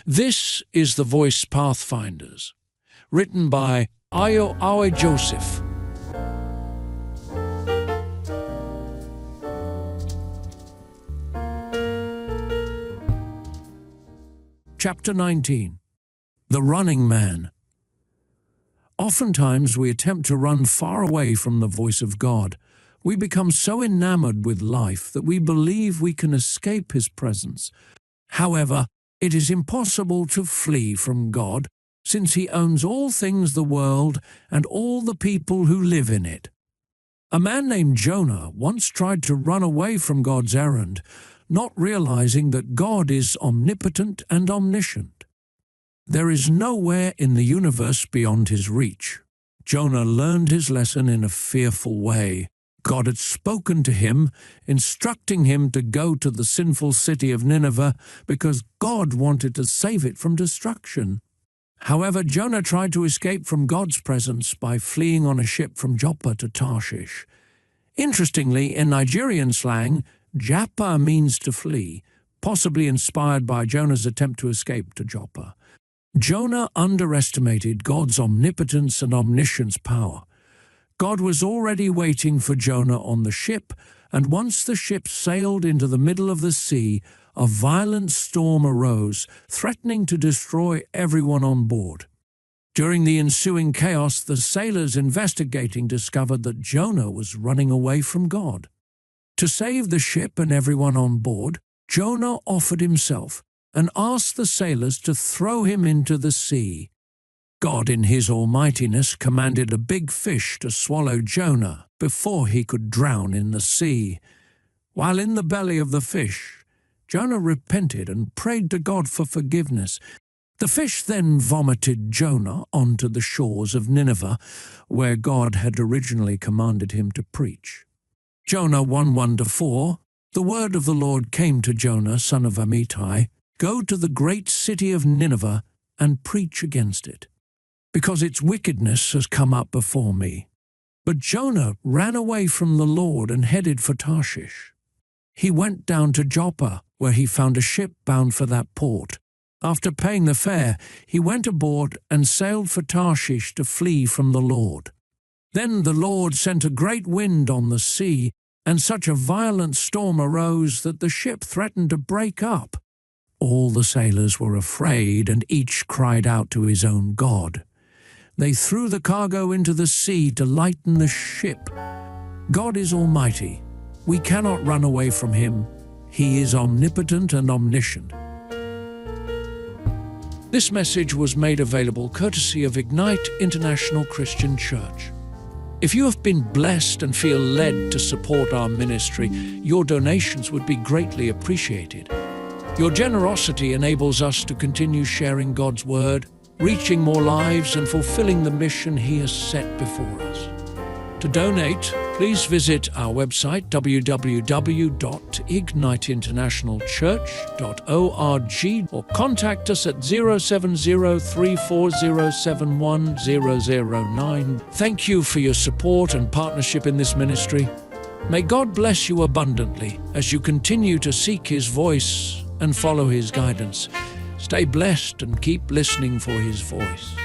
This is the Voice Pathfinders, written by Awe Joseph. Chapter 19. The Running Man. Oftentimes we attempt to run far away from the voice of God. We become so enamored with life that we believe we can escape His presence. However, it is impossible to flee from God, since He owns all things, the world, and all the people who live in it. A man named Jonah once tried to run away from God's errand, not realizing that God is omnipotent and omniscient. There is nowhere in the universe beyond His reach. Jonah learned his lesson in a fearful way. God had spoken to him, instructing him to go to the sinful city of Nineveh because God wanted to save it from destruction. However, Jonah tried to escape from God's presence by fleeing on a ship from Joppa to Tarshish. Interestingly, in Nigerian slang, Japa means to flee, possibly inspired by Jonah's attempt to escape to Joppa. Jonah underestimated God's omnipotence and omniscience power. God was already waiting for Jonah on the ship, and once the ship sailed into the middle of the sea, a violent storm arose, threatening to destroy everyone on board. During the ensuing chaos, the sailors investigating discovered that Jonah was running away from God. To save the ship and everyone on board, Jonah offered himself and asked the sailors to throw him into the sea. God in His almightiness commanded a big fish to swallow Jonah before he could drown in the sea. While in the belly of the fish, Jonah repented and prayed to God for forgiveness. The fish then vomited Jonah onto the shores of Nineveh, where God had originally commanded him to preach. Jonah 1:1-4. The word of the Lord came to Jonah, son of Amittai, "Go to the great city of Nineveh and preach against it, because its wickedness has come up before me." But Jonah ran away from the Lord and headed for Tarshish. He went down to Joppa, where he found a ship bound for that port. After paying the fare, he went aboard and sailed for Tarshish to flee from the Lord. Then the Lord sent a great wind on the sea, and such a violent storm arose that the ship threatened to break up. All the sailors were afraid, and each cried out to his own god. They threw the cargo into the sea to lighten the ship. God is almighty. We cannot run away from Him. He is omnipotent and omniscient. This message was made available courtesy of Ignite International Christian Church. If you have been blessed and feel led to support our ministry, your donations would be greatly appreciated. Your generosity enables us to continue sharing God's Word, reaching more lives, and fulfilling the mission He has set before us. To donate, please visit our website www.igniteinternationalchurch.org or contact us at 07034071009. Thank you for your support and partnership in this ministry. May God bless you abundantly as you continue to seek His voice and follow His guidance. Stay blessed and keep listening for His voice.